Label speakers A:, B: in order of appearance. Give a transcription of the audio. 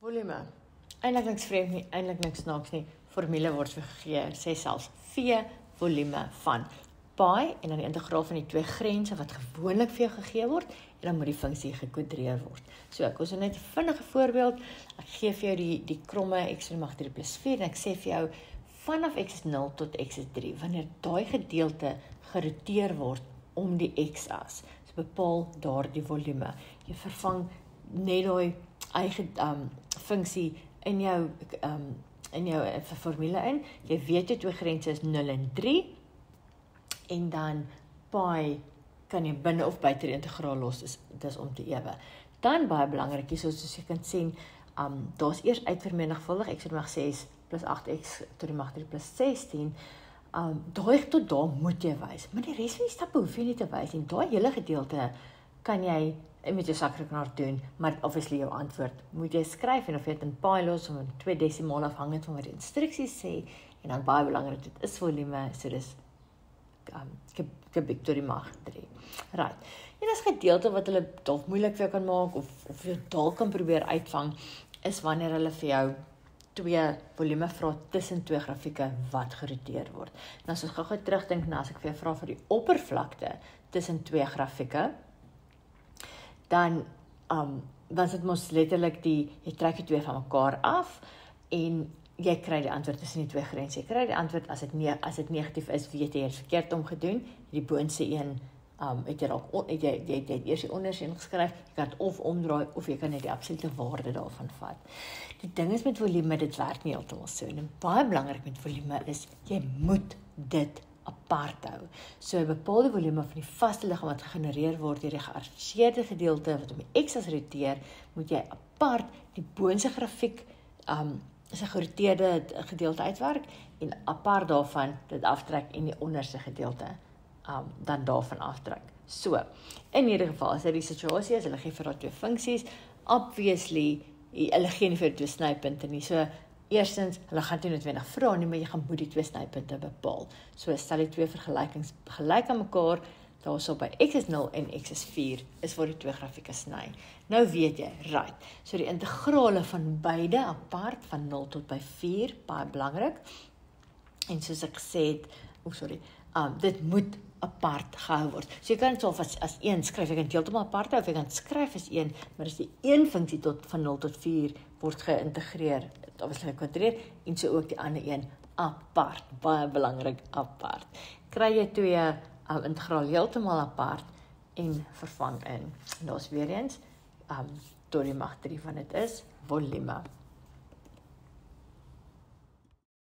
A: Volume. Eintlik niks vreemd nie, eintlik niks snaaks nie. Formule word vir gegee, sê selfs V volume van pi en dan die integraal van die twee grense wat gewoonlik vir jou gegee word en dan moet die funksie gekwadreer word. So ek ons net 'n vinnige voorbeeld. Ek gee vir jou die kromme x to die mag 3 plus 4 en ek sê vir jou vanaf x is 0 tot x is 3 wanneer daai gedeelte geroteer word om die x-as. So bepaal daardie volume. Jy vervang net daai eie funksie in jou formule in. Jy weet jou twee grense is 0 en 3 en dan pi kan jy binne of buite die integraal los, dis om te ewe. Dan baie belangrik is soos jy kan sien, daar's eers uitvermenigvuldig x to die mag 6 plus 8x to die mag 3 plus 16. Daai tot daar moet jy wys, maar die res van die stappe hoef jy nie te wys nie. Daai hele gedeelte kan jy met jou sakrekenaar doen, maar obviously jou antwoord moet jy skryf en of jy dit in pi los of in 2 desimale afhangend van wat die instruksies sê en dan baie belangrik, dit is volume, so dis kubiek tot die mag 3. Right. En as gedeelte wat hulle dalk moeilik vir jou kan maak of jy dalk kan probeer uitvang is wanneer hulle vir jou twee volume vra tussen twee grafieke wat geroteer word. Nou as ons gou terugdink na as ek vir jou vra vir die oppervlakte tussen twee grafieke, dan is dit mos letterlik jy trek die twee van mekaar af en jy kry die antwoord tussen die twee grense. Jy kry die antwoord as dit negatief is, weet jy het verkeerd omgedoen. Die boonste een het jy eers die onderste een geskryf, jy kan dit of omdraai of jy kan net die absolute waarde daarvan vat. Die ding is met volume, dit werk nie heeltemal so. En baie belangrik met volume is jy moet dit apart hou. So 'n bepaalde volume van die vaste liggaam wat gegenereer word deur die geassosieerde gedeelte wat om die x-as roteer, moet jy apart die boonste grafiek is 'n geroteerde gedeelte uitwerk en apart daarvan dit aftrek en die onderste gedeelte dan daarvan aftrek. So, in hierdie geval as dit die situasie is, hulle gee vir daai twee funksies, obviously, hulle gee nie vir twee snypunte nie. So, eerstens, hulle gaan nie noodwendig vra nie, maar jy gaan moet die twee snypunte bepaal. So, stel die twee vergelykings gelyk aan mekaar, daarso by x is 0 en x is 4, is waar die twee grafieke sny. Nou weet jy, right, so die integrale van beide apart, van 0 tot by 4, baie belangrik, en soos ek gesê het, dit moet apart gehou word. So jy kan dit self as 1 skryf, jy kan het heeltemal apart hou, of jy kan skryf as 1, maar as die 1 funksie van 0 tot 4 word geïntegreer, obviously gekwadreer, en so ook die ander 1 apart, baie belangrik apart. Kry jy twee integraal heeltemal apart en vervang in. En daar's weer eens, tot die mag 3 van dit is volume.